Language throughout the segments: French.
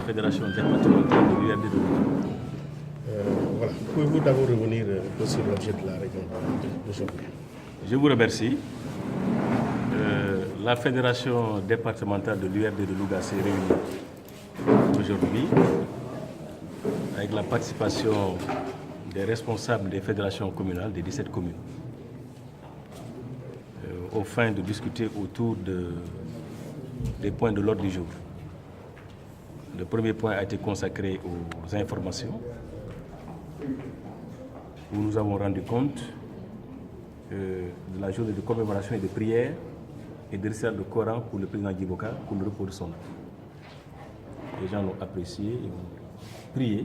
fédération départementale de l'URD de Louga. Voilà. Pouvez-vous d'abord revenir sur l'objet de la réunion d'aujourd'hui? Je vous remercie. La fédération départementale de l'URD de Louga s'est réunie aujourd'hui avec la participation des responsables des fédérations communales des 17 communes aux fins de discuter autour des points de l'ordre du jour. Le premier point a été consacré aux informations, où nous avons rendu compte de la journée de commémoration et de prière et de récital de Coran pour le président Djiboka pour le repos de son âme. Les gens l'ont apprécié et ont prié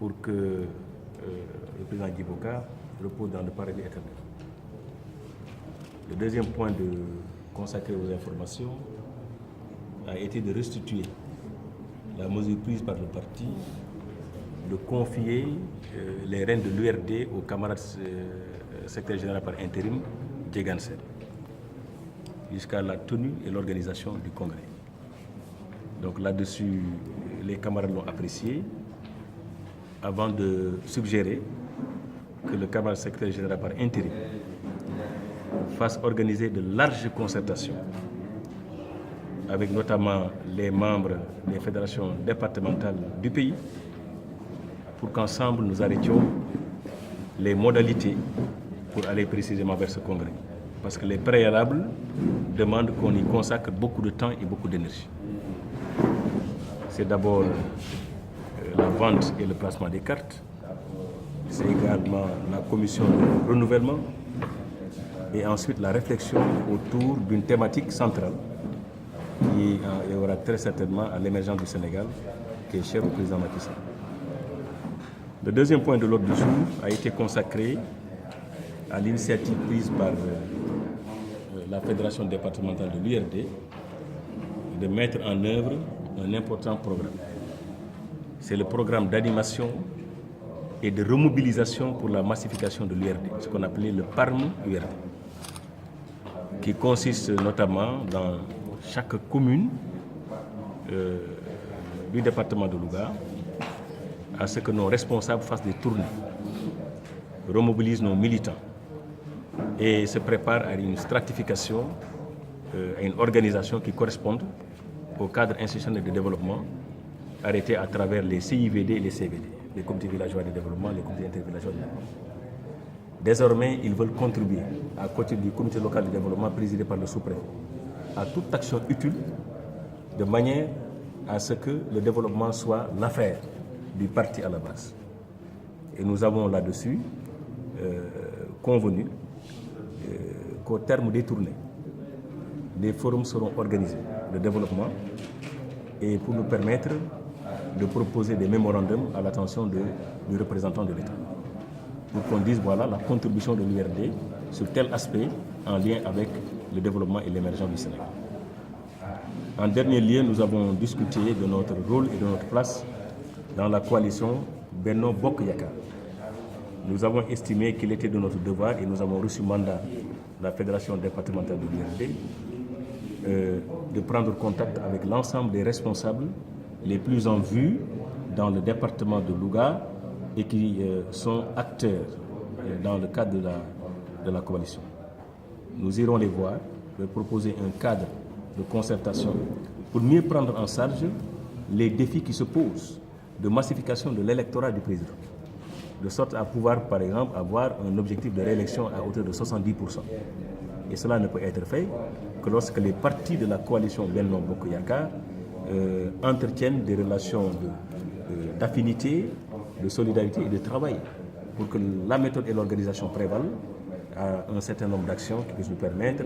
pour que le président Djiboka repose dans le paradis éternel. Le deuxième point consacré aux informations a été de restituer la mesure prise par le parti de confier les rênes de l'URD au camarade secrétaire général par intérim, Djegansen, jusqu'à la tenue et l'organisation du congrès. Donc là-dessus, les camarades l'ont apprécié avant de suggérer que le camarade secrétaire général par intérim fasse organiser de larges concertations avec notamment les membres des fédérations départementales du pays pour qu'ensemble nous arrêtions les modalités pour aller précisément vers ce congrès. Parce que les préalables demandent qu'on y consacre beaucoup de temps et beaucoup d'énergie. C'est d'abord la vente et le placement des cartes. C'est également la commission de renouvellement et ensuite la réflexion autour d'une thématique centrale qui aura très certainement à l'émergence du Sénégal, qui est cher au président Macky Sall. Le deuxième point de l'ordre du jour a été consacré à l'initiative prise par la fédération départementale de l'URD de mettre en œuvre un important programme. C'est le programme d'animation et de remobilisation pour la massification de l'URD, ce qu'on appelait le PARM-URD, qui consiste notamment dans chaque commune du département de Louga à ce que nos responsables fassent des tournées, remobilisent nos militants et se préparent à une stratification, à une organisation qui corresponde au cadre institutionnel de développement arrêté à travers les CIVD et les CVD, les comités villageois de développement, les comités intervillageois de développement. Désormais, ils veulent contribuer, à côté du comité local de développement présidé par le sous-préfet, à toute action utile de manière à ce que le développement soit l'affaire du parti à la base. Et nous avons là-dessus convenu qu'au terme des tournées, des forums seront organisés de développement et pour nous permettre de proposer des mémorandums à l'attention du représentant de l'État. Pour qu'on dise, voilà, la contribution de l'URD sur tel aspect en lien avec le développement et l'émergence du Sénégal. En dernier lieu, nous avons discuté de notre rôle et de notre place dans la coalition Benno Bokk Yakaar. Nous avons estimé qu'il était de notre devoir et nous avons reçu mandat de la fédération départementale de l'URD de prendre contact avec l'ensemble des responsables les plus en vue dans le département de Louga et qui sont acteurs dans le cadre de la coalition. Nous irons les voir, leur proposer un cadre de concertation pour mieux prendre en charge les défis qui se posent de massification de l'électorat du président, de sorte à pouvoir, par exemple, avoir un objectif de réélection à hauteur de 70%. Et cela ne peut être fait que lorsque les partis de la coalition Benno Bokk Yakaar entretiennent des relations d'affinité, de solidarité et de travail pour que la méthode et l'organisation prévalent à un certain nombre d'actions qui puissent nous permettre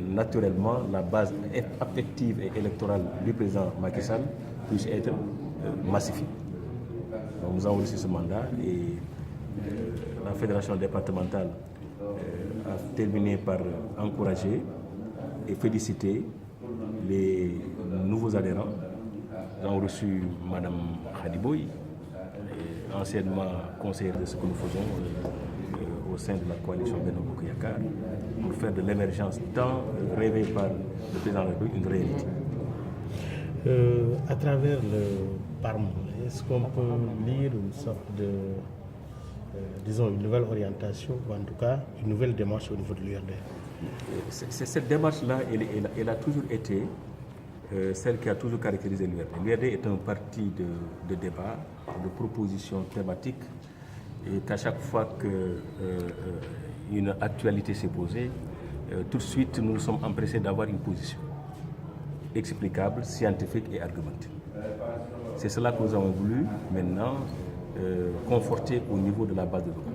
naturellement la base affective et électorale du président Macky Sall puisse être massifiée. Donc nous avons reçu ce mandat et la fédération départementale a terminé par encourager et féliciter les nouveaux adhérents. Nous avons reçu Mme Khadiboy, anciennement conseillère de ce que nous faisons au sein de la coalition Benno Bokk Yakaar, pour faire de l'émergence tant rêvée par le président de la République une réalité. À travers le PARM, est-ce qu'on peut lire une sorte de, disons, une nouvelle orientation, ou en tout cas une nouvelle démarche au niveau de l'URD? Cette démarche-là, elle a toujours été celle qui a toujours caractérisé l'URD. L'URD est un parti de débat, de propositions thématiques, et qu'à chaque fois qu'une actualité s'est posée, tout de suite nous sommes empressés d'avoir une position explicable, scientifique et argumentée. C'est cela que nous avons voulu maintenant conforter au niveau de la base de droit.